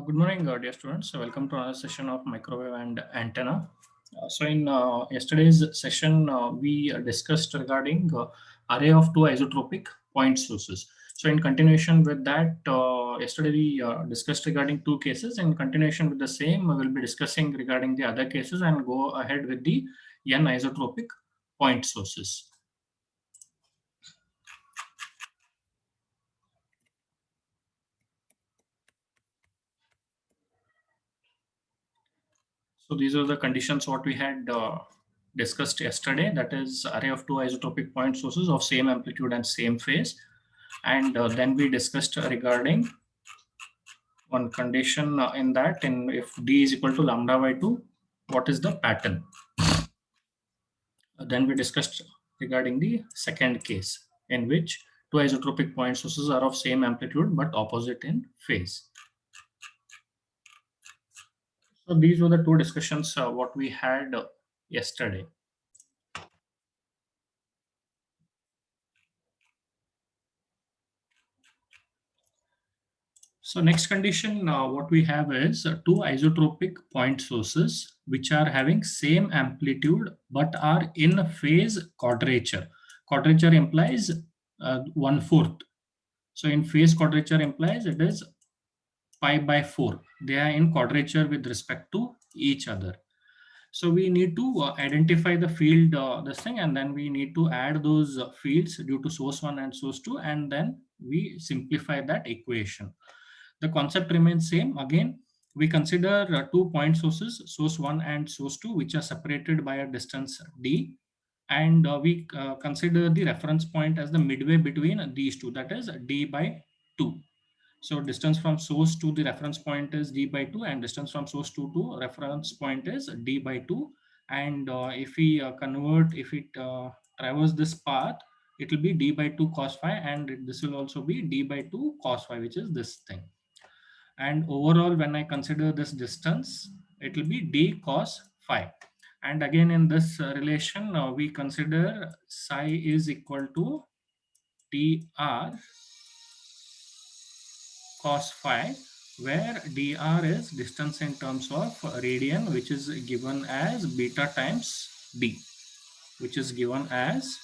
Good morning, dear students. Welcome to another session of microwave and antenna. In yesterday's session, we discussed regarding array of two isotropic point sources. So, in continuation with that, yesterday we discussed regarding two cases. In continuation with the same, we will be discussing regarding the other cases and go ahead with the n isotropic point sources. So these are the conditions what we had discussed yesterday. That is array of two isotropic point sources of same amplitude and same phase. And then we discussed regarding one condition in that, in if d is equal to lambda by 2, what is the pattern? Then we discussed regarding the second case in which two isotropic point sources are of same amplitude but opposite in phase. So these were the two discussions what we had yesterday. So next condition, what we have is two isotropic point sources which are having same amplitude but are in phase quadrature. Quadrature implies 1/4. So in phase quadrature implies it is pi by 4. They are in quadrature with respect to each other. So we need to identify the field, this thing, and then we need to add those fields due to source 1 and source 2, and then we simplify that equation. The concept remains same. Again, we consider two point sources, source 1 and source 2, which are separated by a distance d. And we consider the reference point as the midway between these two, that is d by 2. So distance from source to the reference point is d by 2, and distance from source 2 to reference point is d by 2. And if we if it traverse this path, it will be d by 2 cos phi, and this will also be d by 2 cos phi, which is this thing. And overall, when I consider this distance, it will be d cos phi. And again, in this relation, we consider psi is equal to dr cos phi, where dr is distance in terms of radian, which is given as beta times d, which is given as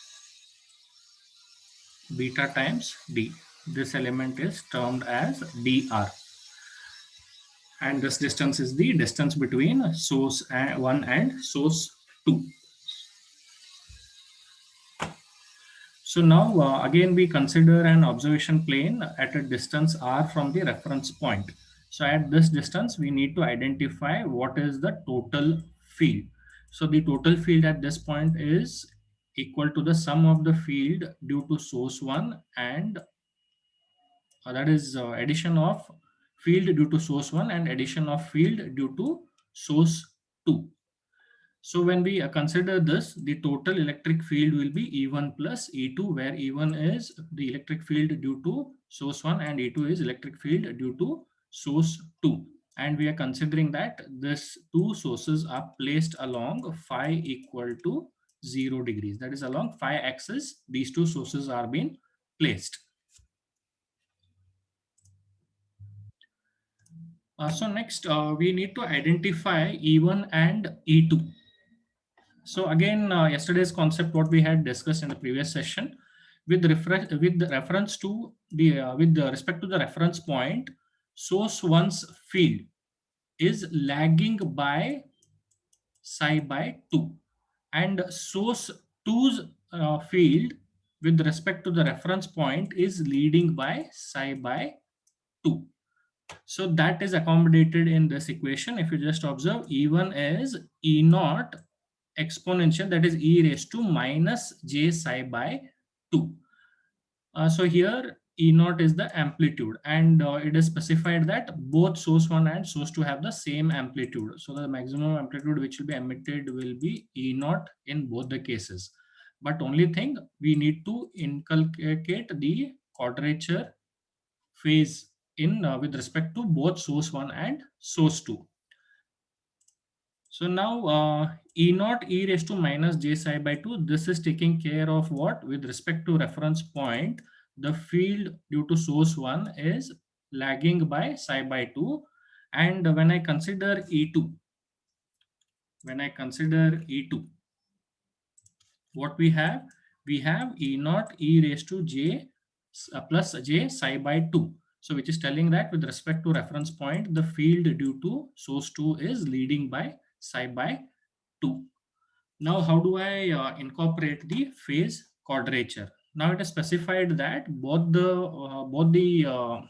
beta times d. This element is termed as dr. And this distance is the distance between source 1 and source 2. So now again we consider an observation plane at a distance r from the reference point. So at this distance we need to identify what is the total field. So the total field at this point is equal to the sum of the field due to source 1 and that is addition of field due to source 1 and addition of field due to source 2. So when we consider this, the total electric field will be E1 plus E2, where E1 is the electric field due to source 1 and E2 is electric field due to source 2. And we are considering that these two sources are placed along phi equal to 0 degrees. That is along phi axis, these two sources are being placed. So next, we need to identify E1 and E2. So again, yesterday's concept, what we had discussed in the previous session, with reference to the respect to the reference point, source 1's field is lagging by psi by 2, and source 2's field with respect to the reference point is leading by psi by 2. So that is accommodated in this equation. If you just observe, E1 is E naught exponential, that is e raised to minus j psi by 2. So here E naught is the amplitude, and it is specified that both source 1 and source 2 have the same amplitude. So the maximum amplitude which will be emitted will be E naught in both the cases. But only thing, we need to inculcate the quadrature phase in with respect to both source 1 and source 2. So now E naught e raised to minus j psi by 2, this is taking care of what? With respect to reference point, the field due to source 1 is lagging by psi by 2, And when I consider E2, what we have? We have E naught e raised to j plus j psi by 2. So which is telling that with respect to reference point, the field due to source 2 is leading by psi by 2. Now, how do I incorporate the phase quadrature? Now it is specified that both the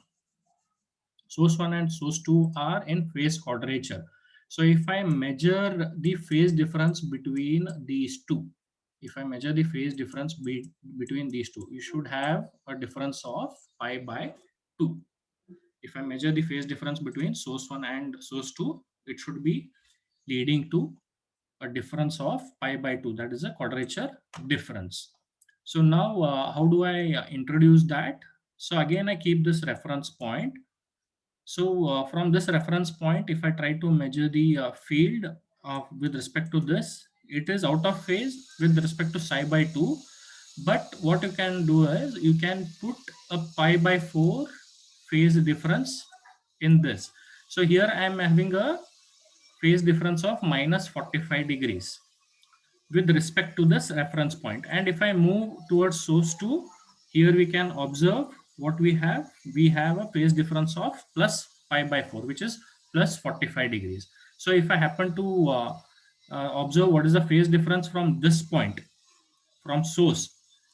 source 1 and source 2 are in phase quadrature. So if I measure the phase difference between these two, between these two, you should have a difference of pi by 2. If I measure the phase difference between source 1 and source 2, it should be leading to a difference of pi by 2. That is a quadrature difference. So now how do I introduce that? So again, I keep this reference point. So from this reference point, if I try to measure the field with respect to this, it is out of phase with respect to psi by 2. But what you can do is you can put a pi by 4 phase difference in this. So here I am having a phase difference of minus 45 degrees with respect to this reference point. And if I move towards source 2, here we can observe what we have. We have a phase difference of plus pi by 4, which is plus 45 degrees. So if I happen to observe what is the phase difference from this point, from source.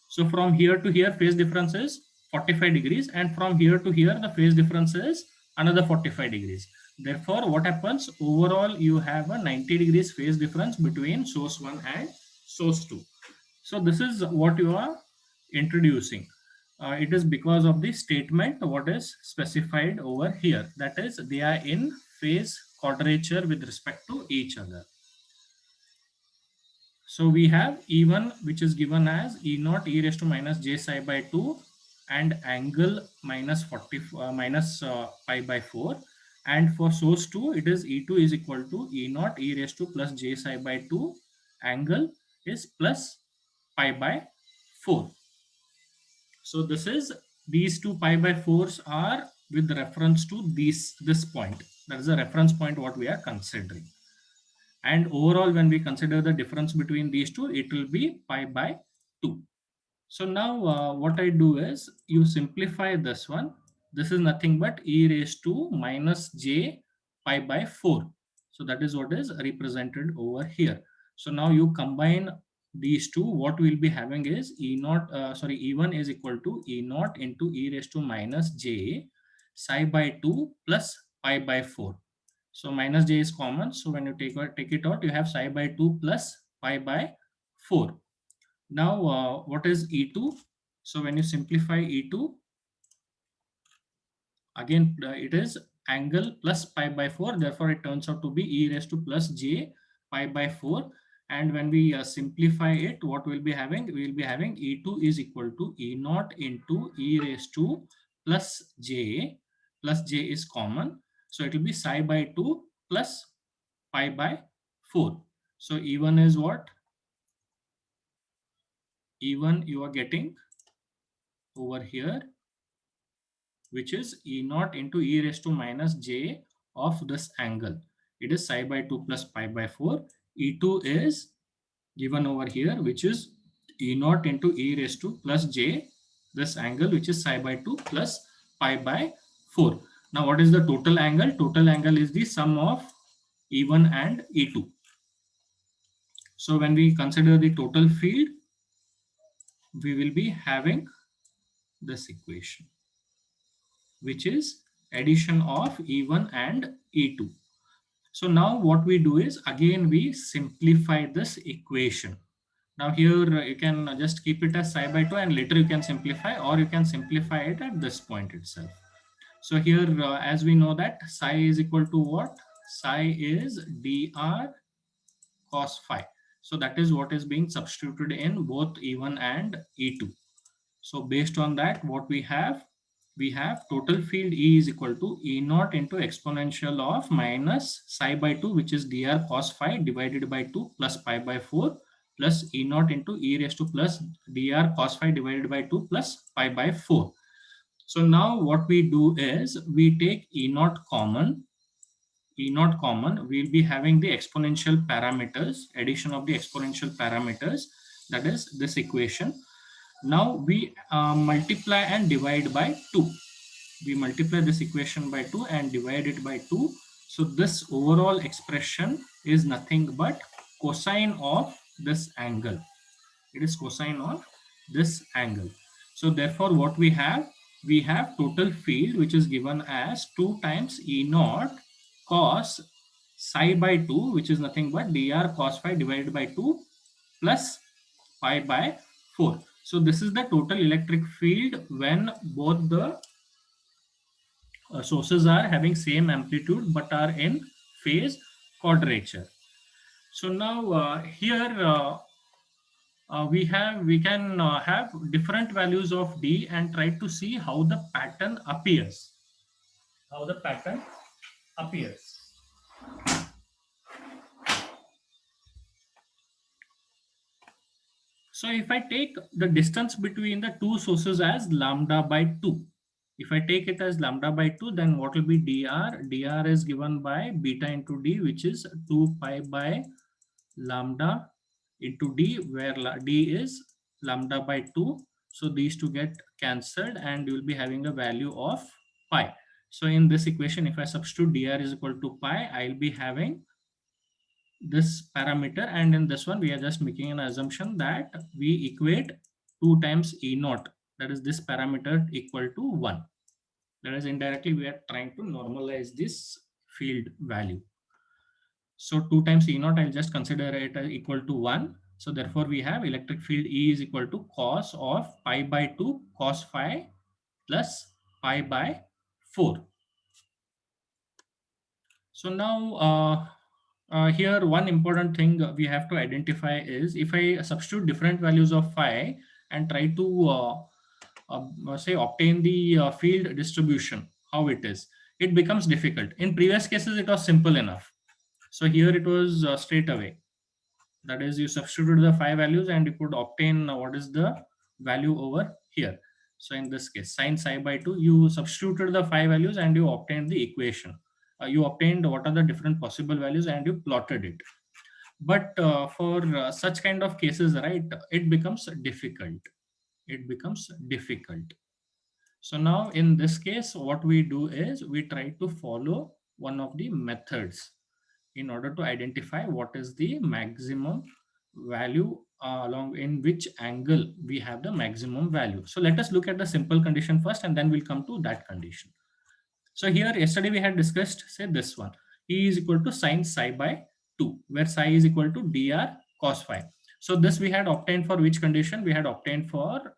So from here to here, phase difference is 45 degrees, and from here to here, the phase difference is another 45 degrees. Therefore, what happens? Overall, you have a 90 degrees phase difference between source 1 and source 2. So this is what you are introducing. It is because of the statement what is specified over here. That is, they are in phase quadrature with respect to each other. So we have E1, which is given as E naught e raised to minus j psi by 2 and angle minus pi by 4. And for source 2, it is E2 is equal to E naught e raised to plus j psi by 2. Angle is plus pi by 4. So these two pi by 4s are with reference to this point. That is a reference point what we are considering. And overall, when we consider the difference between these two, it will be pi by 2. So now what I do is you simplify this one. This is nothing but e raised to minus j pi by 4. So that is what is represented over here. So now you combine these two. What we'll be having is E1 is equal to E naught into e raised to minus j psi by 2 plus pi by 4. So minus j is common. So when you take it out, you have psi by 2 plus pi by 4. Now, what is E2? So when you simplify E2, again, it is angle plus pi by 4. Therefore, it turns out to be e raised to plus j pi by 4. And when we simplify it, what we'll be having? We'll be having E2 is equal to E naught into e raised to plus j is common. So it will be psi by 2 plus pi by 4. So E1 is what? E1 you are getting over here, which is E naught into e raised to minus j of this angle. It is psi by 2 plus pi by 4. E2 is given over here, which is E naught into e raised to plus j, this angle, which is psi by 2 plus pi by 4. Now, what is the total angle? Total angle is the sum of E1 and E2. So when we consider the total field, we will be having this equation, which is addition of E1 and E2. So now what we do is, again, we simplify this equation. Now here you can just keep it as psi by 2 and later you can simplify, or you can simplify it at this point itself. So here as we know that psi is equal to what? Psi is dr cos phi. So that is what is being substituted in both E1 and E2. So based on that, what we have total field E is equal to E naught into exponential of minus psi by 2, which is dr cos phi divided by 2 plus pi by 4 plus E naught into e raised to plus dr cos phi divided by 2 plus pi by 4. So now what we do is we take E naught common. E naught common, we'll be having the exponential parameters, addition of the exponential parameters, that is this equation. Now we multiply and divide by 2. We multiply this equation by 2 and divide it by 2. So this overall expression is nothing but cosine of this angle. It is cosine of this angle. So therefore what we have total field, which is given as 2 times E naught cos psi by 2, which is nothing but dr cos phi divided by 2 plus pi by 4. So this is the total electric field when both the sources are having same amplitude but are in phase quadrature. So now here we can have different values of d and try to see how the pattern appears. How the pattern appears. So if I take the distance between the two sources as lambda by 2, if I take it as lambda by 2, then what will be dr? Dr is given by beta into d, which is 2 pi by lambda into d, where d is lambda by 2. So these two get cancelled and you will be having a value of pi. So in this equation, if I substitute dr is equal to pi, I'll be having this parameter, and in this one we are just making an assumption that we equate 2 times E naught, that is this parameter, equal to 1. That is indirectly we are trying to normalize this field value. So 2 times E naught, I'll just consider it as equal to 1. So therefore we have electric field E is equal to cos of pi by 2 cos phi plus pi by 4. So now here one important thing we have to identify is, if I substitute different values of phi and try to say obtain the field distribution, how it is, it becomes difficult. In previous cases it was simple enough. So here it was straight away. That is, you substituted the phi values and you could obtain what is the value over here. So in this case, sin psi by 2, you substituted the phi values and you obtained the equation. You obtained what are the different possible values and you plotted it. But for such kind of cases, right, it becomes difficult. It becomes difficult. So now in this case, what we do is we try to follow one of the methods in order to identify what is the maximum value along in which angle we have the maximum value. So let us look at the simple condition first and then we'll come to that condition. So here yesterday we had discussed, say this one, E is equal to sin psi by 2, where psi is equal to dr cos phi. So this we had obtained for which condition? We had obtained for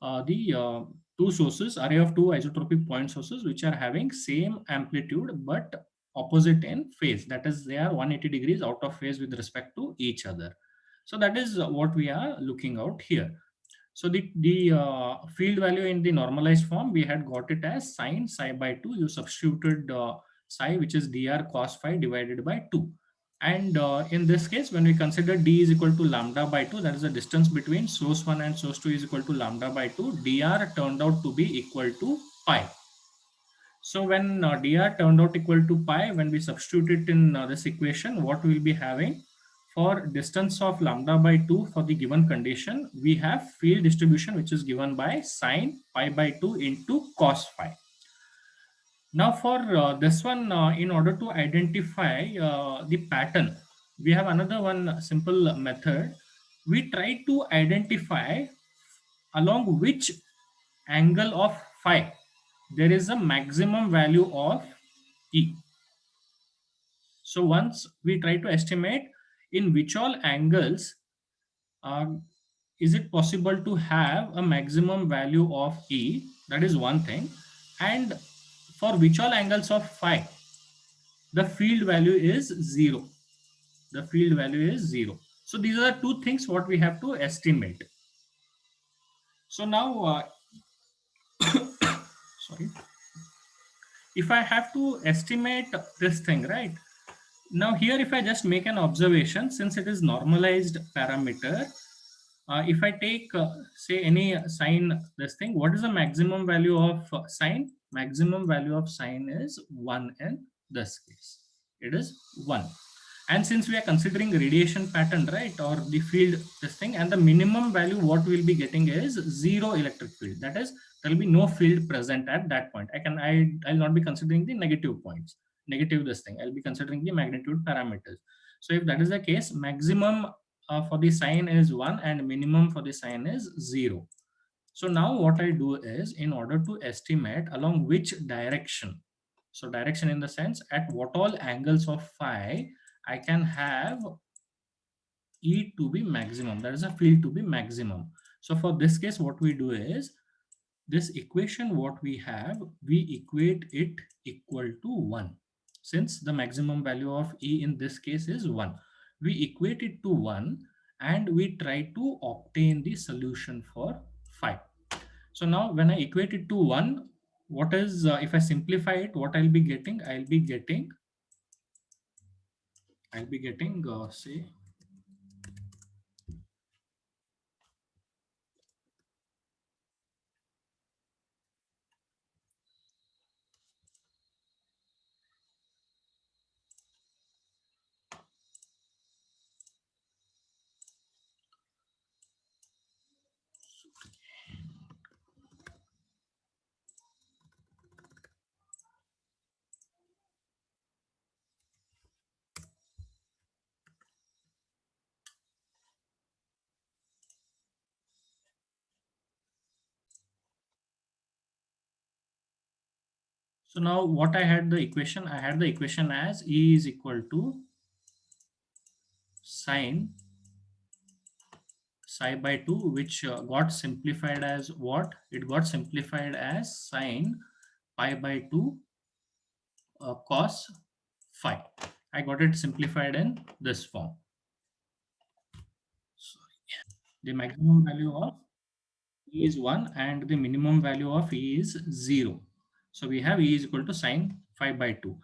the two sources, array of two isotropic point sources which are having same amplitude but opposite in phase. That is, they are 180 degrees out of phase with respect to each other. So that is what we are looking out here. So the field value in the normalized form, we had got it as sin psi by 2. You substituted psi, which is dr cos phi divided by 2. And in this case, when we consider d is equal to lambda by 2, that is the distance between source 1 and source 2 is equal to lambda by 2, dr turned out to be equal to pi. So when dr turned out equal to pi, when we substitute it in this equation, what we will be having? For distance of lambda by 2 for the given condition, we have field distribution which is given by sine pi by 2 into cos phi. Now for this one, in order to identify the pattern, we have another one simple method. We try to identify along which angle of phi there is a maximum value of E. So once we try to estimate in which all angles is it possible to have a maximum value of E, that is one thing, and for which all angles of phi the field value is 0. The field value is 0. So these are the two things what we have to estimate. So now, sorry, if I have to estimate this thing, right? Now here, if I just make an observation, since it is normalized parameter, if I take, say, any sine, this thing, what is the maximum value of sine? Maximum value of sine is 1 in this case. it is 1. And since we are considering radiation pattern, right, or the field, this thing, and the minimum value what we'll be getting is 0 electric field. That is, there will be no field present at that point. I'll not be considering the negative points, negative this thing. I'll be considering the magnitude parameters. So if that is the case, maximum for the sign is 1 and minimum for the sign is 0. So now what I do is, in order to estimate along which direction, so direction in the sense at what all angles of phi I can have E to be maximum, that is a field to be maximum. So for this case, what we do is, this equation what we have, we equate it equal to 1. Since the maximum value of E in this case is 1, we equate it to 1 and we try to obtain the solution for phi. So now when I equate it to 1, what is, if I simplify it, what I'll be getting? I'll be getting say, so now what I had the equation, I had the equation as E is equal to sine psi by 2, which got simplified as what? It got simplified as sine pi by 2 cos phi. I got it simplified in this form. The maximum value of E is 1 and the minimum value of E is 0. So we have E is equal to sine phi by 2.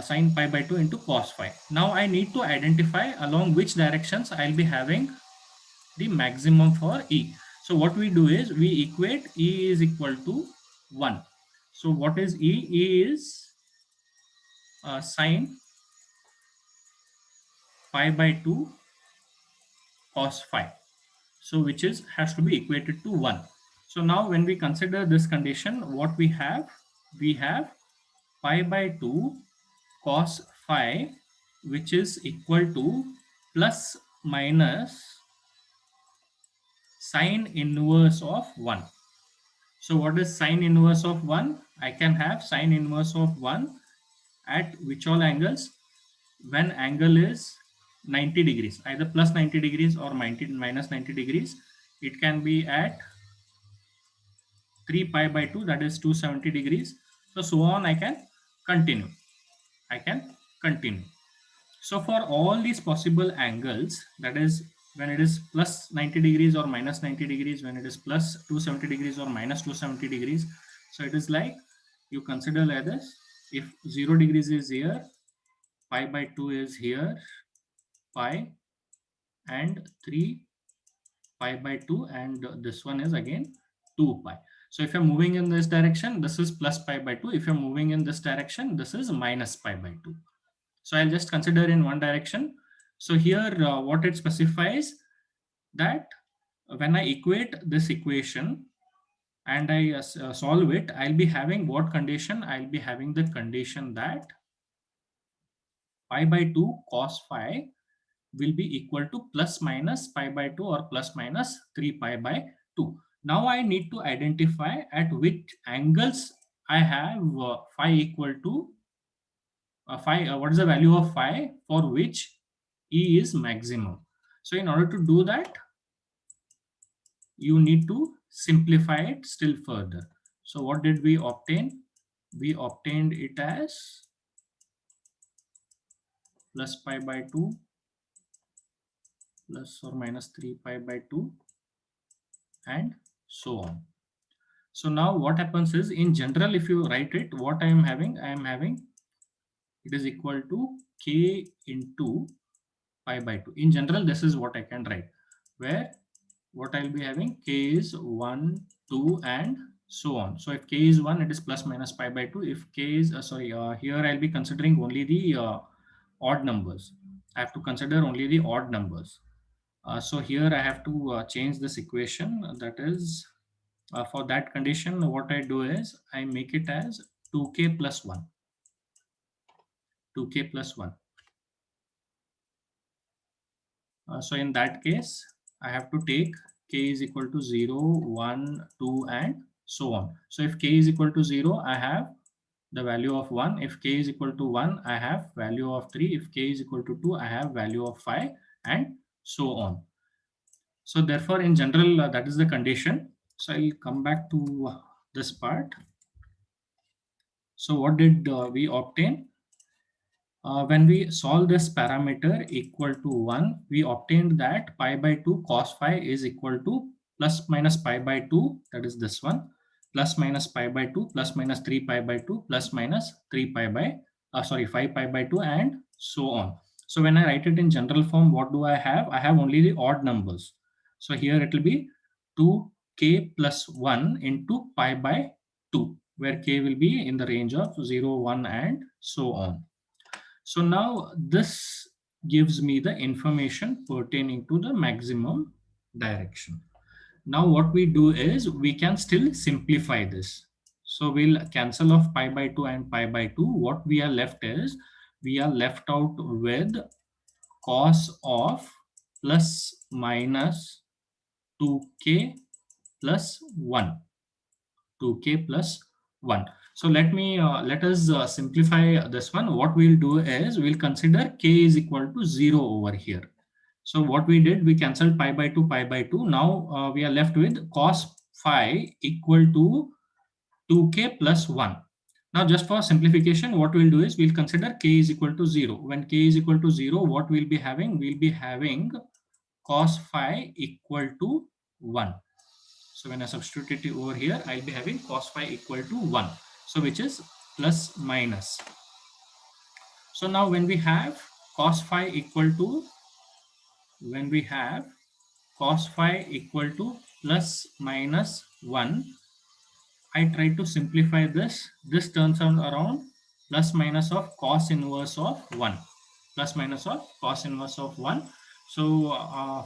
Sine pi by 2 into cos phi. Now I need to identify along which directions I'll be having the maximum for E. So what we do is, we equate E is equal to 1. So what is E? E is sine pi by 2 cos phi. So which is, has to be equated to 1. So now when we consider this condition, what we have pi by 2 cos phi, which is equal to plus minus sine inverse of 1. So what is sine inverse of 1? I can have sine inverse of 1 at which all angles? When angle is 90 degrees, either plus 90 degrees or minus 90 degrees. It can be at 3 pi by 2, that is 270 degrees. So on I can continue. So for all these possible angles, that is when it is plus 90 degrees or minus 90 degrees, when it is plus 270 degrees or minus 270 degrees. So it is like, you consider like this, if 0 degrees is here, pi by 2 is here, pi, and 3 pi by 2, and this one is again 2 pi. So if you're moving in this direction, this is plus pi by 2. If you're moving in this direction, this is minus pi by 2. So I'll just consider in one direction. So here what it specifies, that when I equate this equation and I solve it, I'll be having what condition? I'll be having the condition that pi by 2 cos phi will be equal to plus minus pi by 2 or plus minus 3 pi by 2. Now I need to identify at which angles I have phi equal to phi, what is the value of phi for which E is maximum. So in order to do that, you need to simplify it still further. So what did we obtain? We obtained it as plus pi by 2 plus or minus 3 pi by 2 and so on. So now what happens is, in general, if you write it, what I am having it is equal to k into pi by 2. In general, this is what I can write, where what I'll be having, k is 1, 2 and so on. So if k is 1, it is plus minus pi by 2. If k is here I'll be considering only the odd numbers. I have to consider only the odd numbers. So here I have to change this equation. That is, for that condition, what I do is I make it as 2k plus 1. 2k plus 1. So in that case, I have to take k is equal to 0, 1, 2, and so on. So if k is equal to 0, I have the value of 1. If k is equal to 1, I have value of 3. If k is equal to 2, I have value of 5, and so on. So therefore, in general, that is the condition. So I'll come back to this part. So what did we obtain? When we solve this parameter equal to 1, we obtained that pi by 2 cos phi is equal to plus minus pi by 2, that is this one, plus minus pi by 2, plus minus 3 pi by 2, plus minus 3 pi by, 5 pi by 2, and so on. So when I write it in general form, what do I have? I have only the odd numbers. So here it will be 2k plus 1 into pi by 2, where k will be in the range of 0, 1, and so on. So now this gives me the information pertaining to the maximum direction. Now what we do is we can still simplify this. So we'll cancel off pi by 2 and pi by 2. What we are left is we are left out with cos of plus minus 2k plus 1. 2k plus 1. So let us simplify this one. What we'll do is we'll consider k is equal to 0 over here. So what we did, we cancelled pi by 2, pi by 2. Now we are left with cos phi equal to 2k plus 1. Now just for simplification, what we'll do is we'll consider k is equal to 0. When k is equal to 0, what we'll be having? We'll be having cos phi equal to 1. So when I substitute it over here, I'll be having cos phi equal to 1. So which is plus minus. So now when we have cos phi equal to, plus minus 1, I try to simplify this. This turns out around plus minus of cos inverse of 1. Plus minus of cos inverse of 1. So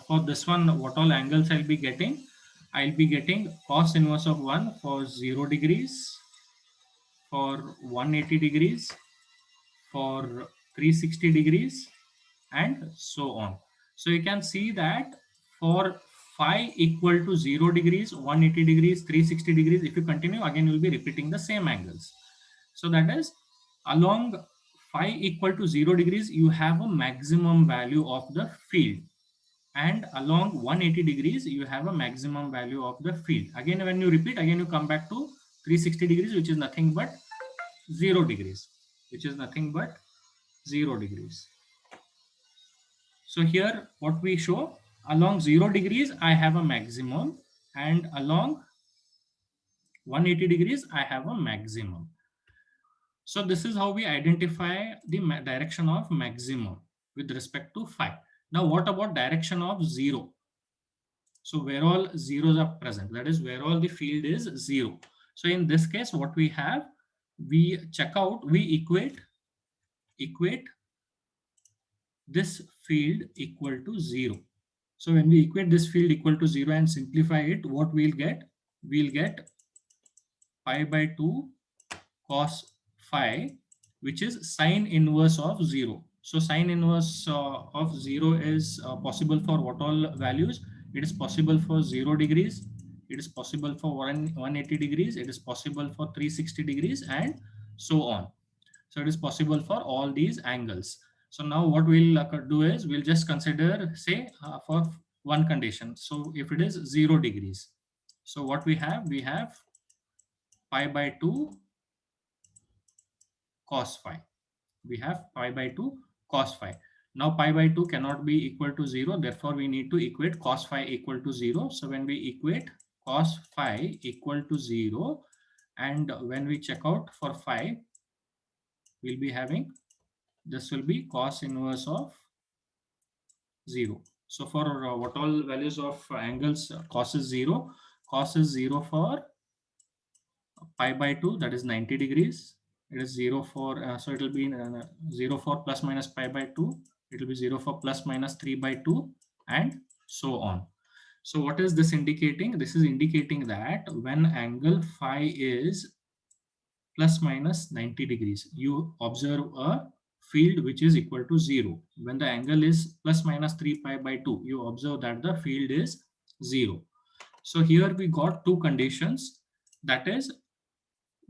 for this one, what all angles I'll be getting? I'll be getting cos inverse of 1 for 0 degrees, for 180 degrees, for 360 degrees, and so on. So you can see that for phi equal to 0 degrees, 180 degrees, 360 degrees, if you continue, again you'll be repeating the same angles. So that is, along phi equal to 0 degrees, you have a maximum value of the field. And along 180 degrees, you have a maximum value of the field. Again, when you repeat, again you come back to 360 degrees, which is nothing but 0 degrees, So here what we show, along 0 degrees, I have a maximum, and along 180 degrees, I have a maximum. So this is how we identify the direction of maximum with respect to phi. Now what about direction of 0? So where all zeros are present, that is where all the field is 0. So in this case, what we have, we equate this field equal to 0. So when we equate this field equal to 0 and simplify it, what we'll get? We'll get pi by 2 cos phi, which is sine inverse of 0. So sine inverse of 0 is possible for what all values? It is possible for 0 degrees, it is possible for 180 degrees, it is possible for 360 degrees, and so on. So it is possible for all these angles. So now what we'll do is we'll just consider, say, for one condition. So if it is 0 degrees, so what we have pi by 2 cos phi. We have pi by 2 cos phi. Now pi by 2 cannot be equal to 0. Therefore, we need to equate cos phi equal to 0. So when we equate cos phi equal to 0, and when we check out for phi, we'll be having, this will be cos inverse of 0. So for what all values of angles, cos is 0 for pi by 2, that is 90 degrees. It is 0 for, so it will be 0 for plus minus pi by 2. It will be 0 for plus minus 3 by 2 and so on. So what is this indicating? This is indicating that when angle phi is plus minus 90 degrees, you observe a field which is equal to 0. When the angle is plus minus 3 pi by 2, you observe that the field is 0. So here we got two conditions, that is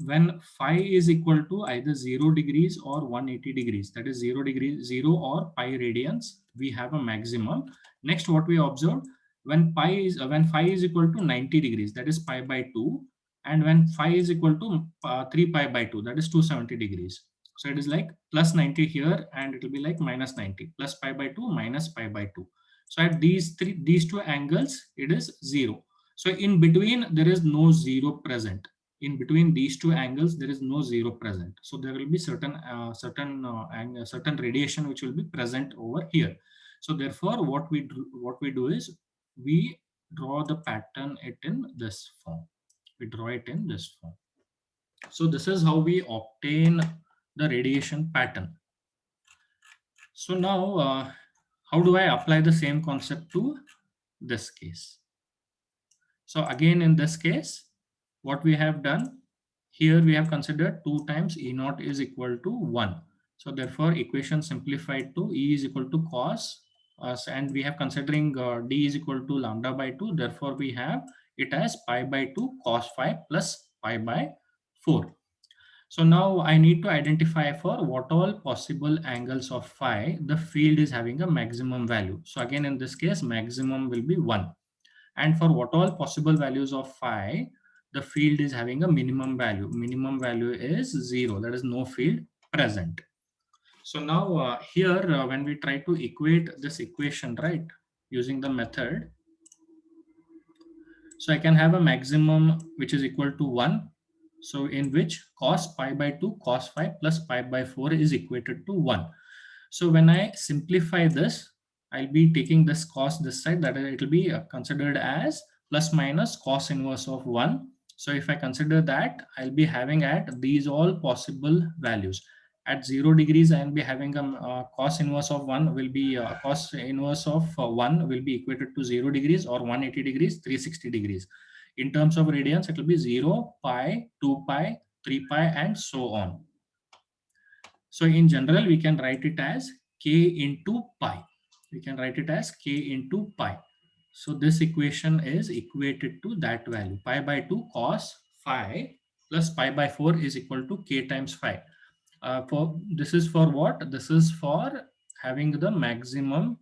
when phi is equal to either 0 degrees or 180 degrees, that is 0 degrees, 0 or pi radians, we have a maximum. Next, what we observed, when when phi is equal to 90 degrees, that is pi by 2, and when phi is equal to 3 pi by 2, that is 270 degrees. So it is like plus 90 here, and it will be like minus 90, plus pi by 2 minus pi by 2. So at these two angles, it is 0. So in between, there is no 0 present. In between these two angles, there is no 0 present. So there will be certain radiation which will be present over here. So therefore, what we do is we draw the pattern it in this form. We draw it in this form. So this is how we obtain the radiation pattern. So now, how do I apply the same concept to this case? So again, in this case, what we have done here, we have considered 2 times E naught is equal to 1. So therefore, equation simplified to E is equal to cos, and we have considering D is equal to lambda by 2. Therefore, we have it as pi by 2 cos phi plus pi by 4. So now I need to identify for what all possible angles of phi the field is having a maximum value. So again, in this case, maximum will be 1. And for what all possible values of phi, the field is having a minimum value. Minimum value is 0. That is no field present. So now here, when we try to equate this equation, right, using the method, so I can have a maximum which is equal to 1. So in which cos pi by 2 cos phi plus pi by 4 is equated to 1. So when I simplify this, I'll be taking this cos this side, that it will be considered as plus minus cos inverse of 1. So if I consider that, I'll be having at these all possible values. At 0 degrees, I'll be having a cos inverse of 1 will be cos inverse of 1 will be equated to 0 degrees, or 180 degrees, 360 degrees. In terms of radians, it will be 0, pi, 2 pi, 3 pi, and so on. So in general, we can write it as k into pi. We can write it as k into pi. So this equation is equated to that value. Pi by 2 cos phi plus pi by 4 is equal to k times phi. This is for what? This is for having the maximum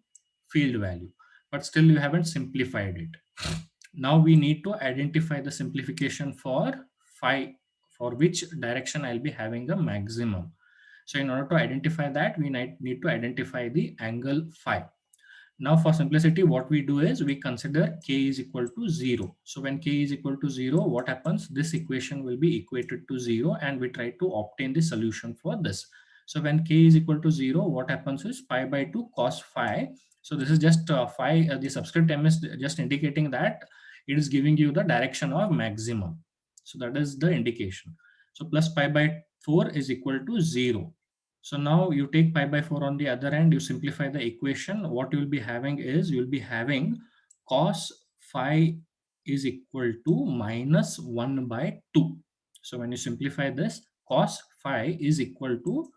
field value. But still you haven't simplified it. Now we need to identify the simplification for phi, for which direction I'll be having the maximum. So in order to identify that, we need to identify the angle phi. Now for simplicity, what we do is we consider k is equal to 0. So when k is equal to 0, what happens? This equation will be equated to 0, and we try to obtain the solution for this. So when k is equal to 0, what happens is pi by 2 cos phi. So this is just phi, the subscript m is just indicating that it is giving you the direction of maximum. So that is the indication. So plus pi by 4 is equal to 0. So now you take pi by 4 on the other end, you simplify the equation. What you will be having is, you will be having cos phi is equal to minus 1 by 2. So when you simplify this, cos phi is equal to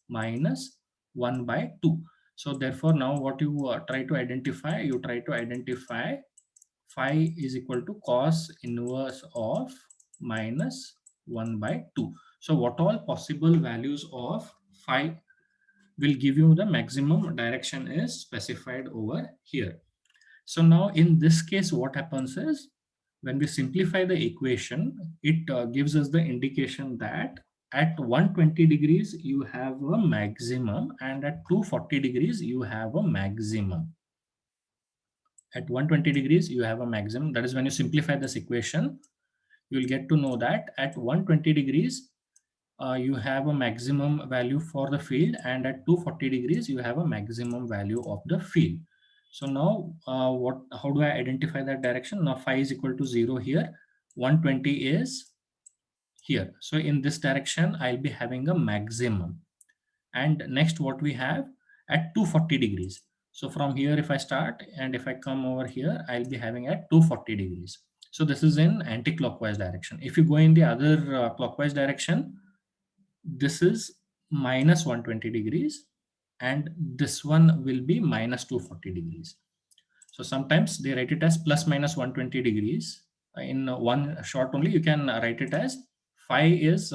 minus 1 by 2. So therefore now what you try to identify, you try to identify phi is equal to cos inverse of minus 1 by 2. So what all possible values of phi will give you the maximum direction is specified over here. So now in this case, what happens is, when we simplify the equation, it gives us the indication that at 120 degrees you have a maximum, and at 240 degrees you have a maximum. At 120 degrees you have a maximum. That is, when you simplify this equation, you will get to know that at 120 degrees you have a maximum value for the field, and at 240 degrees you have a maximum value of the field. So now how do I identify that direction? Now phi is equal to 0 here, 120 is here. So in this direction, I'll be having a maximum. And next what we have at 240 degrees. So from here, if I start and if I come over here, I'll be having at 240 degrees. So this is in anti-clockwise direction. If you go in the other clockwise direction, this is minus 120 degrees and this one will be minus 240 degrees. So sometimes they write it as plus minus 120 degrees. In one shot only, you can write it as phi is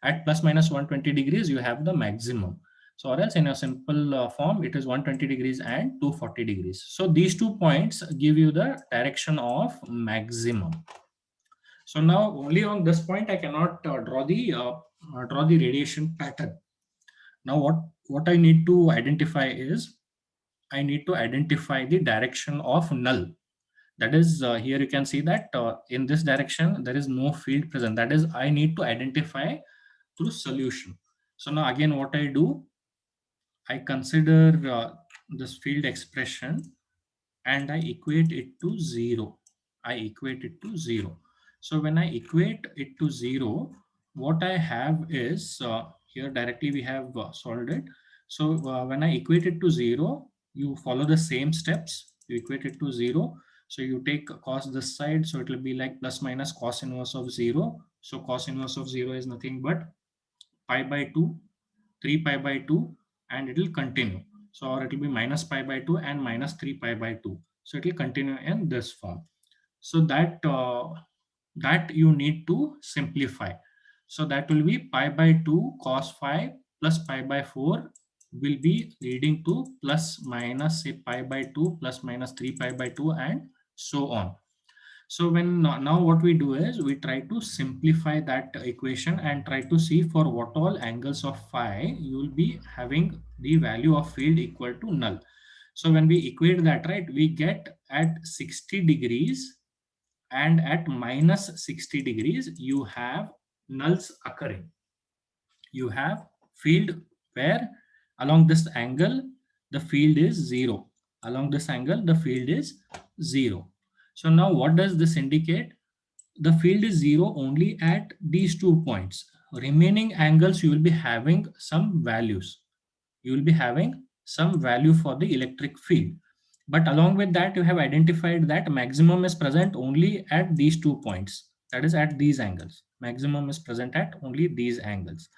at plus minus 120 degrees, you have the maximum. So or else in a simple form, it is 120 degrees and 240 degrees. So these 2 points give you the direction of maximum. So now only on this point, I cannot draw the radiation pattern. Now what I need to identify is I need to identify the direction of null. That is, here you can see that in this direction, there is no field present. That is, I need to identify through solution. So now again, what I do, I consider this field expression and I equate it to 0. I equate it to 0. So when I equate it to 0, what I have is here directly we have solved it. So when I equate it to 0, you follow the same steps. You equate it to 0. So you take cos this side. So it will be like plus minus cos inverse of 0. So cos inverse of 0 is nothing but pi by 2, 3 pi by 2, and it will continue. So or it will be minus pi by 2 and minus 3 pi by 2. So it will continue in this form. So that you need to simplify. So that will be pi by 2 cos phi plus pi by 4 will be leading to plus minus say pi by 2 plus minus 3 pi by 2 and so on. So when now what we do is we try to simplify that equation and try to see for what all angles of phi you will be having the value of field equal to null. So when we equate that, right, we get at 60 degrees and at minus 60 degrees, you have nulls occurring. You have field where along this angle, the field is 0. Along this angle, the field is 0. So now what does this indicate? The field is 0 only at these 2 points. Remaining angles, you will be having some values. You will be having some value for the electric field. But along with that, you have identified that maximum is present only at these 2 points. That is at these angles. Maximum is present at only these angles.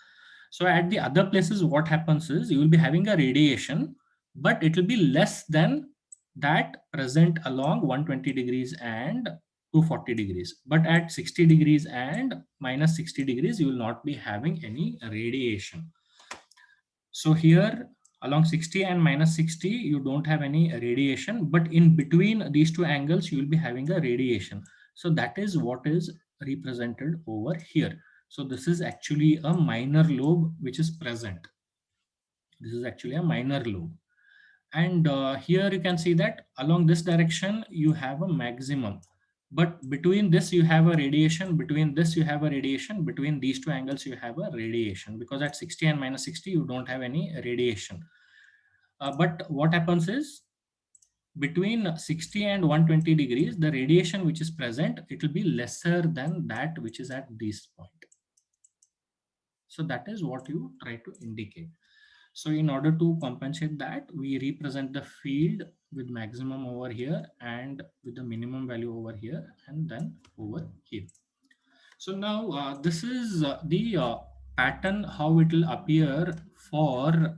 So at the other places, what happens is you will be having a radiation, but it will be less than that present along 120 degrees and 240 degrees. But at 60 degrees and minus 60 degrees, you will not be having any radiation. So here along 60 and minus 60, you don't have any radiation, but in between these 2 angles, you will be having a radiation. So that is what is represented over here. So this is actually a minor lobe which is present. This is actually a minor lobe. And here you can see that along this direction, you have a maximum. But between this, you have a radiation. Between this, you have a radiation. Between these 2 angles, you have a radiation. Because at 60 and minus 60, you don't have any radiation. But what happens is, between 60 and 120 degrees, the radiation which is present, it will be lesser than that which is at this point. So that is what you try to indicate. So in order to compensate that, we represent the field with maximum over here and with the minimum value over here and then over here. So now this is the pattern how it will appear for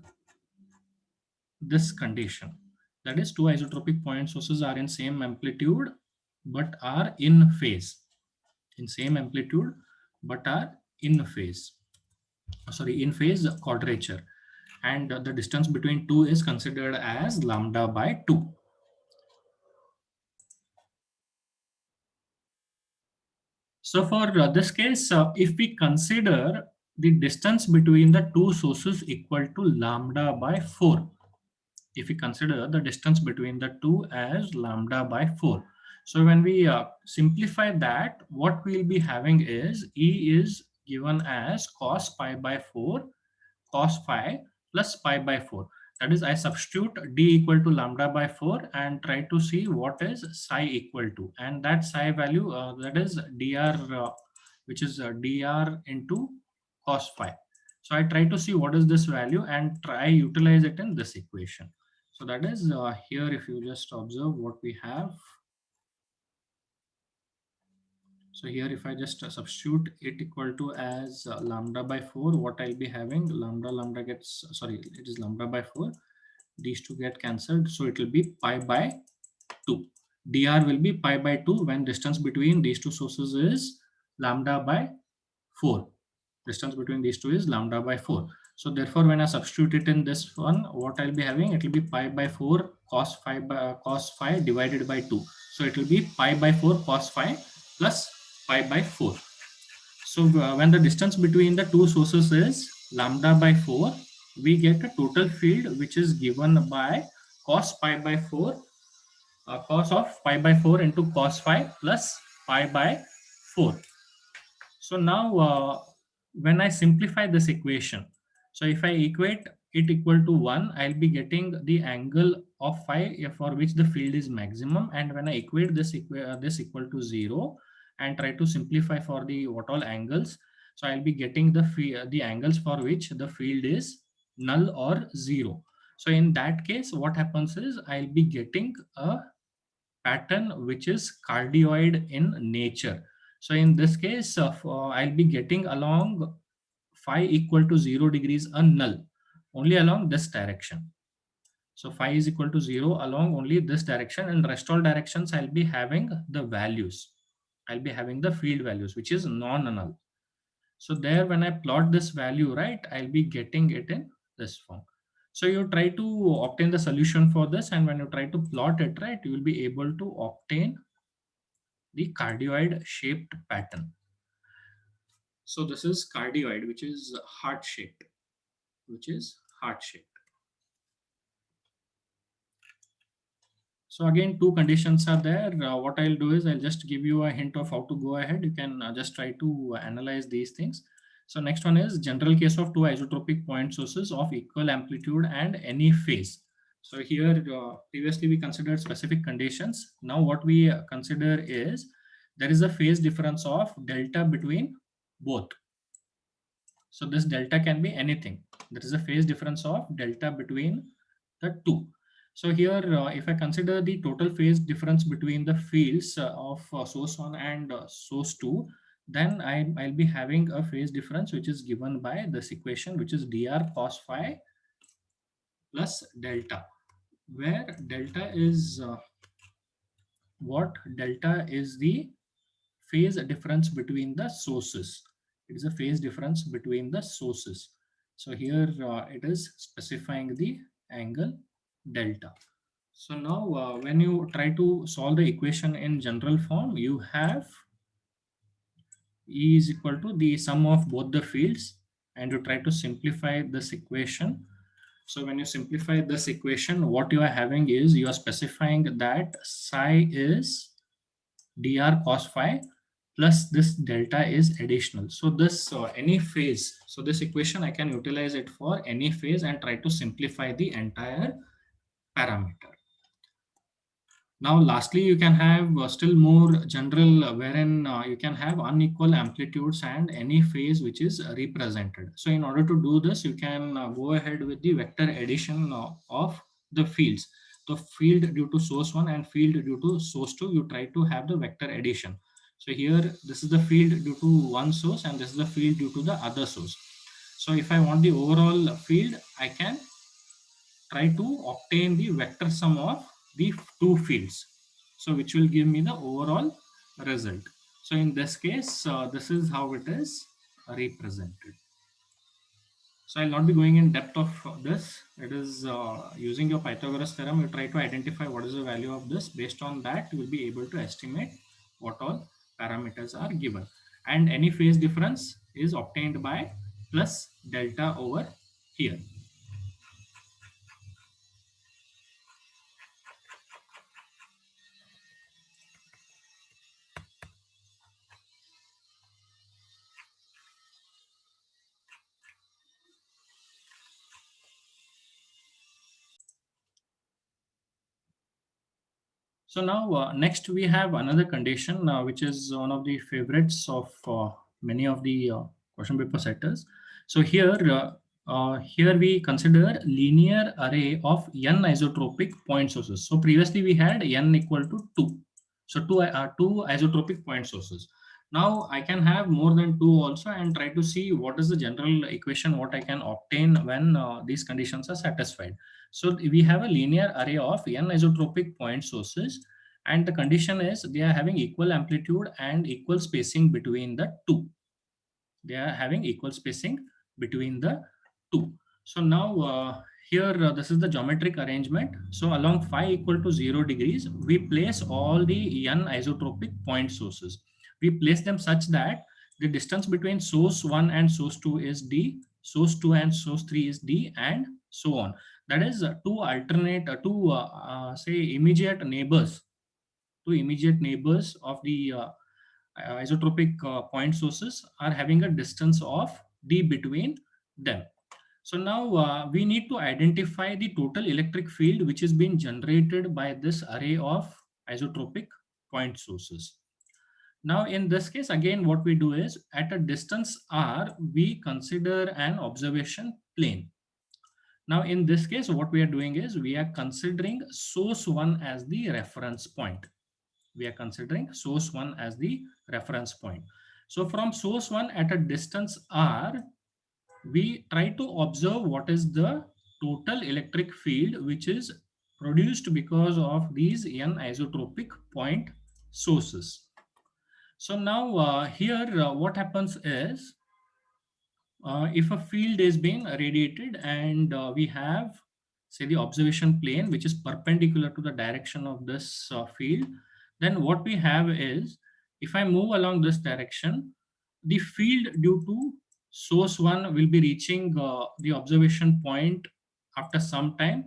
this condition. That is, 2 isotropic point sources are in same amplitude but are in phase. In same amplitude but are in phase. Sorry, in phase quadrature. And the distance between 2 is considered as lambda by 2. So for this case, if we consider the distance between the 2 sources equal to lambda by 4, if we consider the distance between the 2 as lambda by 4. So when we simplify that, what we'll be having is E is given as cos pi by 4 cos phi plus pi by 4. That is, I substitute d equal to lambda by 4 and try to see what is psi equal to. And that psi value, that is dr which is dr into cos phi. So I try to see what is this value and try utilize it in this equation. So that is here, if you just observe what we have. So here, if I just substitute it equal to as lambda by 4, what I'll be having, lambda gets, sorry, it is lambda by 4. These two get cancelled. So it will be pi by 2. dr will be pi by 2 when distance between these two sources is lambda by 4. Distance between these two is lambda by 4. So therefore, when I substitute it in this one, what I'll be having, it will be pi by 4 cos phi divided by 2. So it will be pi by 4 cos phi plus pi by 4. So when the distance between the two sources is lambda by 4, we get a total field which is given by cos pi by 4, cos of pi by 4 into cos phi plus pi by 4. So now when I simplify this equation, so if I equate it equal to 1, I'll be getting the angle of phi for which the field is maximum. And when I equate this, this equal to 0 and try to simplify for the what all angles, so I'll be getting the angles for which the field is null or 0. So in that case, what happens is I'll be getting a pattern which is cardioid in nature. So in this case, I'll be getting along phi equal to 0 degrees a null only along this direction. So phi is equal to 0 along only this direction, and rest all directions I'll be having the values. I'll be having the field values, which is non-null. So there, when I plot this value, right, I'll be getting it in this form. So you try to obtain the solution for this, and when you try to plot it, right, you will be able to obtain the cardioid shaped pattern. So this is cardioid, which is heart shaped, which is heart shaped. So again, two conditions are there. What I'll do is I'll just give you a hint of how to go ahead. You can just try to analyze these things. So next one is general case of two isotropic point sources of equal amplitude and any phase. So here previously we considered specific conditions. Now what we consider is there is a phase difference of delta between both. So this delta can be anything. There is a phase difference of delta between the two. So here, if I consider the total phase difference between the fields of source 1 and source 2, then I'll be having a phase difference which is given by this equation, which is dr cos phi plus delta, where delta is delta is the phase difference between the sources. It is a phase difference between the sources. So here it is specifying the angle delta. So now when you try to solve the equation in general form, you have E is equal to the sum of both the fields, and you try to simplify this equation. So when you simplify this equation, what you are having is you are specifying that psi is dr cos phi plus this delta is additional. So this any phase, so this equation I can utilize it for any phase and try to simplify the entire parameter. Now lastly, you can have still more general wherein you can have unequal amplitudes and any phase which is represented. So in order to do this, you can go ahead with the vector addition of the fields. The field due to source 1 and field due to source 2, you try to have the vector addition. So here, this is the field due to one source and this is the field due to the other source. So if I want the overall field, I can try to obtain the vector sum of the two fields. So which will give me the overall result. So in this case, this is how it is represented. So I'll not be going in depth of this. It is using your Pythagoras theorem, you try to identify what is the value of this. Based on that, you will be able to estimate what all parameters are given. And any phase difference is obtained by plus delta over here. So now next we have another condition which is one of the favorites of many of the question paper setters. So here we consider linear array of n isotropic point sources. So previously we had n equal to 2. So two isotropic point sources. Now I can have more than 2 also and try to see what is the general equation what I can obtain when these conditions are satisfied. So we have a linear array of n isotropic point sources, and the condition is they are having equal amplitude and equal spacing between the two. They are having equal spacing between the two. So now here this is the geometric arrangement. So along phi equal to 0 degrees, we place all the n isotropic point sources. We place them such that the distance between source 1 and source 2 is d, source 2 and source 3 is d, and so on. That is two alternate, say immediate neighbors, two immediate neighbors of the isotropic point sources are having a distance of d between them. So now we need to identify the total electric field which is being generated by this array of isotropic point sources. Now in this case, again, what we do is at a distance r, we consider an observation plane. Now in this case, what we are doing is we are considering source 1 as the reference point. We are considering source 1 as the reference point. So from source 1 at a distance r, we try to observe what is the total electric field which is produced because of these n isotropic point sources. So now here what happens is if a field is being radiated and we have, say, the observation plane which is perpendicular to the direction of this field, then what we have is if I move along this direction, the field due to source 1 will be reaching the observation point after some time.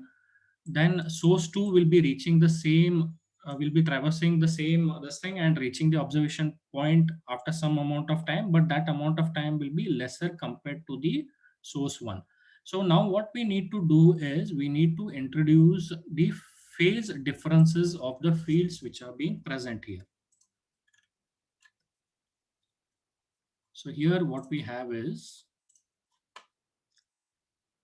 Then source 2 will be reaching the same, will be traversing the same this thing and reaching the observation point after some amount of time, but that amount of time will be lesser compared to the source 1. So now what we need to do is we need to introduce the phase differences of the fields which are being present here. So here what we have is,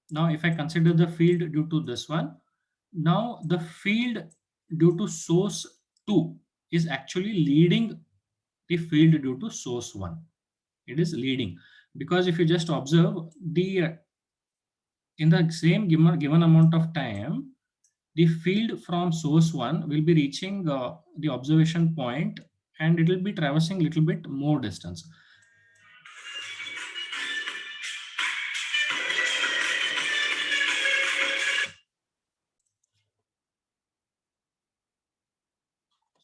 now if I consider the field due to this one, now the field due to source 2 is actually leading the field due to source 1. It is leading because if you just observe the in the same given amount of time, the field from source 1 will be reaching the observation point and it will be traversing a little bit more distance.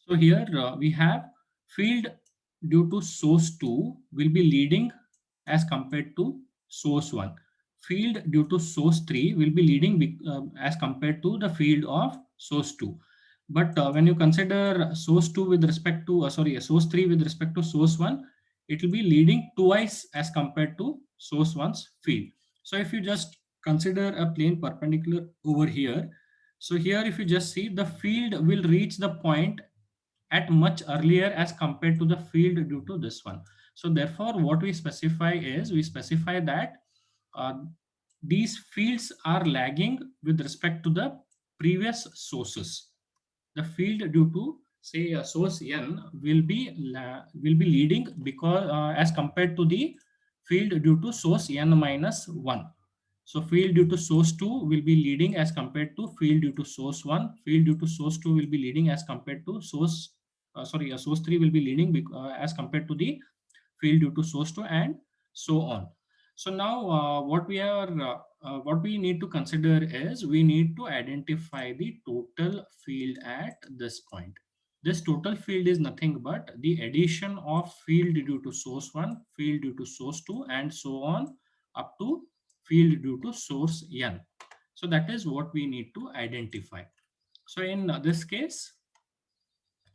So here we have field due to source 2 will be leading as compared to source 1. Field due to source 3 will be leading as compared to the field of source 2. But when you consider source 2 with respect to, source 3 with respect to source 1, it will be leading twice as compared to source 1's field. So if you just consider a plane perpendicular over here, so here if you just see the field will reach the point at much earlier as compared to the field due to this one. So therefore, what we specify is we specify that uh, these fields are lagging with respect to the previous sources. The field due to, say, a source n will be leading because as compared to the field due to source n minus 1. So field due to source 2 will be leading as compared to field due to source 1. Field due to source 2 will be leading as compared to source, source 3 will be leading as compared to the field due to source 2 and so on. So now what we need to consider is we need to identify the total field at this point. This total field is nothing but the addition of field due to source 1, field due to source 2 and so on up to field due to source n. So that is what we need to identify. So in this case,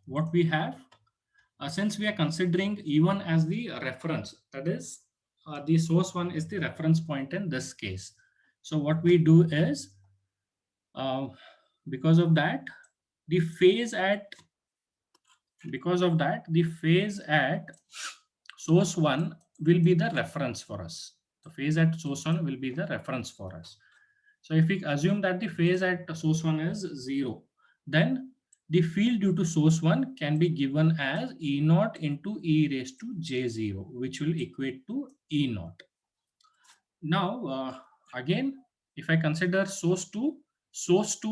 what we have, since we are considering E1 as the reference, that is the source 1 is the reference point in this case. So what we do is, because of that, the phase at source 1 will be the reference for us. The phase at source 1 will be the reference for us. So if we assume that the phase at source 1 is 0, then the field due to source 1 can be given as E naught into e raised to j0, which will equate to E naught. Now, again, if I consider source 2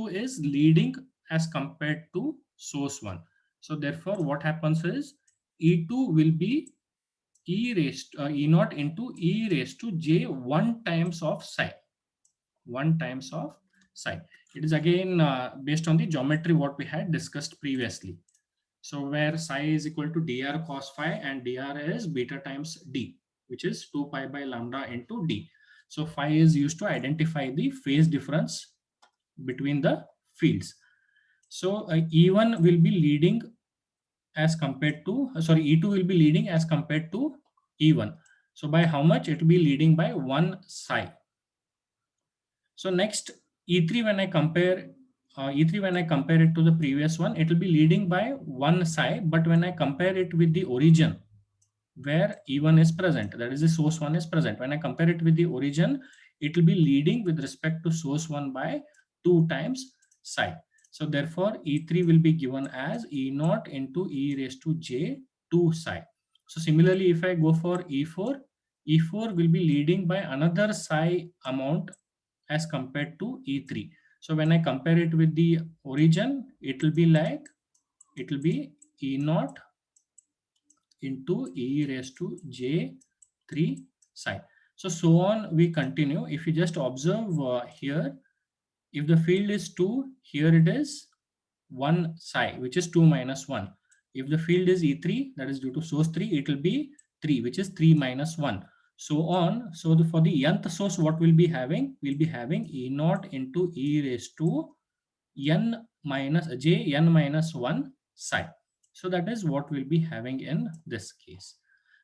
is leading as compared to source 1. So therefore, what happens is E2 will be E naught into e raised to j 1 times of psi. 1 times of psi. It is again based on the geometry what we had discussed previously. So where psi is equal to dr cos phi and dr is beta times d, which is 2 pi by lambda into d. So phi is used to identify the phase difference between the fields. So E1 will be leading as compared to, E2 will be leading as compared to E1. So by how much? It will be leading by 1 psi. So next E3 when I compare it to the previous one, it will be leading by 1 psi, but when I compare it with the origin where E1 is present, that is the source 1 is present, when I compare it with the origin, it will be leading with respect to source 1 by 2 times psi. So therefore E3 will be given as E naught into e raised to j 2 psi. So similarly, if I go for E4, E4 will be leading by another psi amount as compared to E3. So when I compare it with the origin, it will be E naught into e raised to j3 psi. So on we continue. If you just observe here, if the field is 2, here it is 1 psi, which is 2 minus 1. If the field is E3, that is due to source 3, it will be 3, which is 3 minus 1. So on. So for the nth source, what we'll be having? We'll be having E naught into e raised to n minus j n minus 1 psi. So that is what we'll be having in this case.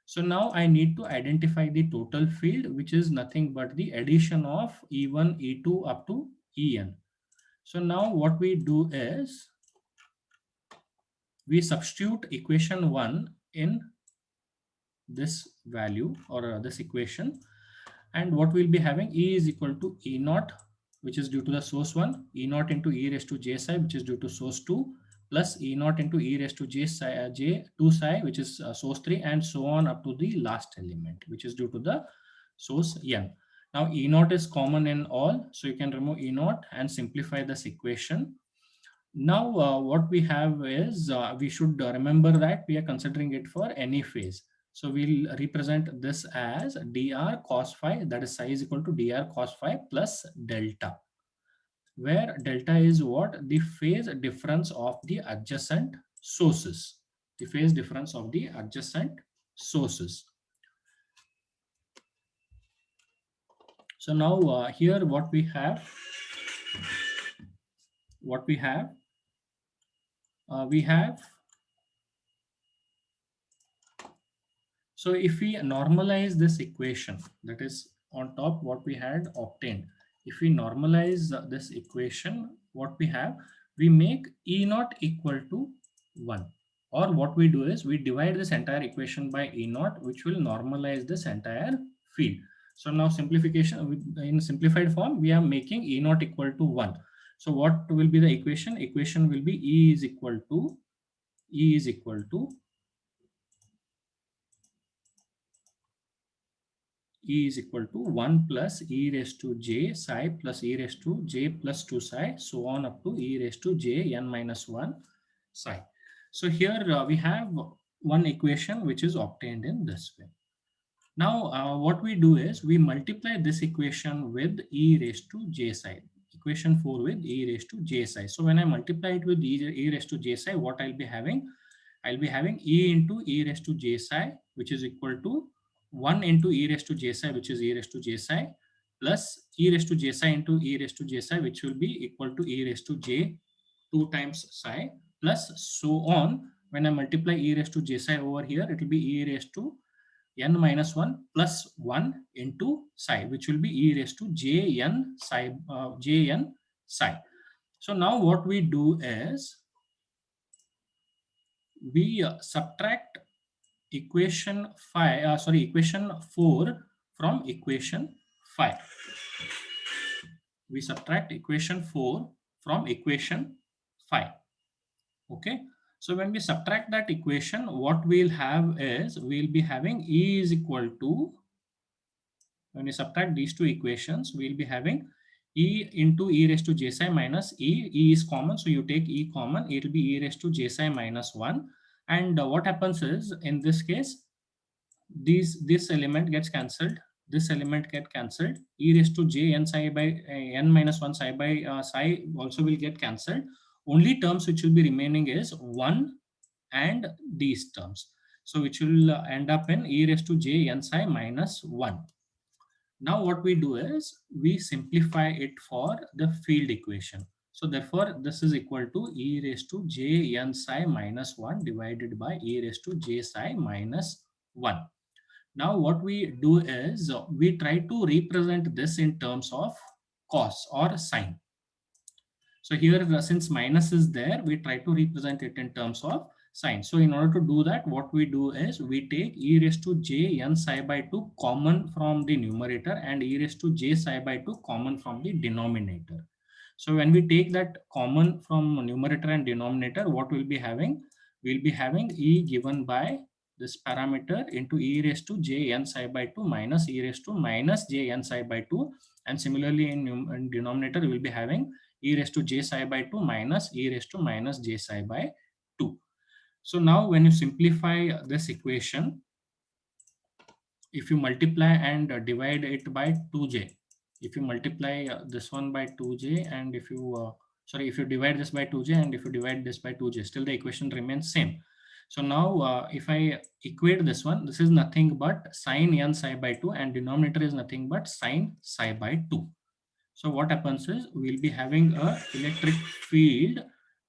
So now I need to identify the total field, which is nothing but the addition of E1, E2 up to En. So now what we do is we substitute equation 1 in this value or this equation, and what we'll be having, E is equal to E naught, which is due to the source 1, E naught into e raised to j psi, which is due to source 2, plus E naught into e raised to j 2 psi, which is source 3, and so on up to the last element, which is due to the source n. Now E naught is common in all, so you can remove E naught and simplify this equation. Now what we have is we should remember that we are considering it for any phase. So we'll represent this as dr cos phi, that is psi is equal to dr cos phi plus delta, where delta is what? The phase difference of the adjacent sources. The phase difference of the adjacent sources. So now here what we have, so if we normalize this equation, that is on top what we had obtained, if we normalize this equation, what we have, we make E naught equal to 1. Or what we do is we divide this entire equation by E naught, which will normalize this entire field. So now simplification, in simplified form, we are making E naught equal to 1. So what will be the equation? Equation will be E is equal to 1 plus e raised to j psi plus e raised to j plus 2 psi, so on up to e raised to j n minus 1 psi. So here we have one equation which is obtained in this way. Now what we do is we multiply this equation with e raised to j psi. Equation 4 with e raised to j psi. So when I multiply it with e raised to j psi, what I'll be having? I'll be having e into e raised to j psi, which is equal to 1 into e raised to j psi, which is e raised to j psi, plus e raised to j psi into e raised to j psi, which will be equal to e raised to j 2 times psi, plus so on. When I multiply e raised to j psi over here, it will be e raised to n minus 1 plus 1 into psi, which will be e raised to jn psi. So now what we do is we subtract equation 4 from equation 5. We subtract equation 4 from equation 5. Okay. So when we subtract that equation, what we'll have is, we'll be having E is equal to, when we subtract these two equations, we'll be having E into e raised to j psi minus E. E is common, so you take E common, it will be e raised to j psi minus 1. And what happens is, in this case, this element gets cancelled, this element get cancelled, e raised to j n psi by n minus 1 psi by psi also will get cancelled. Only terms which will be remaining is 1 and these terms, so which will end up in e raised to j n psi minus 1. Now what we do is we simplify it for the field equation. So therefore this is equal to e raised to j n psi minus 1 divided by e raised to j psi minus 1. Now what we do is we try to represent this in terms of cos or sine. So here, since minus is there, we try to represent it in terms of sine. So in order to do that, what we do is we take e raised to j n psi by 2 common from the numerator and e raised to j psi by 2 common from the denominator. So when we take that common from numerator and denominator, what we'll be having? We'll be having e given by this parameter into e raised to j n psi by 2 minus e raised to minus j n psi by 2. And similarly in denominator, we'll be having e raised to j psi by 2 minus e raised to minus j psi by 2. So now when you simplify this equation, if you multiply and divide it by 2j, if you multiply this one by 2j and if you if you divide this by 2j and if you divide this by 2j, still the equation remains same. So now if I equate this one, this is nothing but sine n psi by 2 and denominator is nothing but sine psi by 2. So what happens is we'll be having a electric field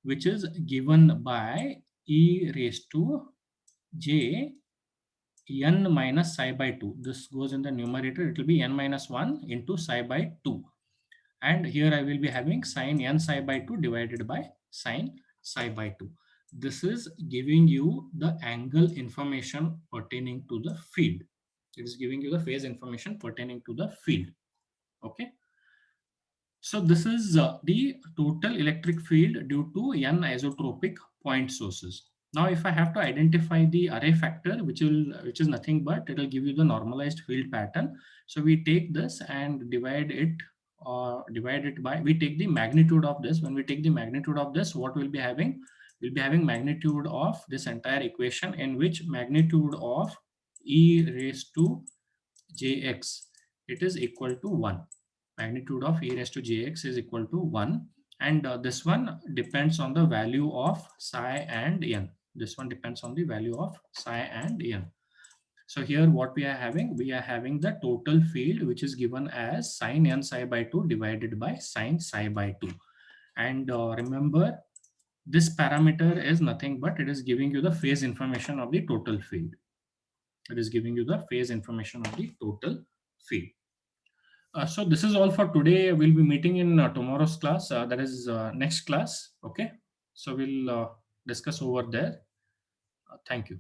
which is given by e raised to j n minus psi by 2. This goes in the numerator, it will be n minus 1 into psi by 2. And here I will be having sine n psi by 2 divided by sine psi by 2. This is giving you the angle information pertaining to the field. It is giving you the phase information pertaining to the field. Okay. So this is the total electric field due to n isotropic point sources. Now, if I have to identify the array factor, which is nothing but it will give you the normalized field pattern. So we take this and divide it by, we take the magnitude of this. When we take the magnitude of this, what we'll be having? We'll be having magnitude of this entire equation, in which magnitude of e raised to jx, it is equal to 1. Magnitude of e raised to jx is equal to 1. And this one depends on the value of psi and n. This one depends on the value of psi and n. So here what we are having? We are having the total field, which is given as sine n psi by 2 divided by sine psi by 2. And remember, this parameter is nothing but it is giving you the phase information of the total field. It is giving you the phase information of the total field. So this is all for today. We'll be meeting in tomorrow's class. That is next class. Okay. So we'll discuss over there. Thank you.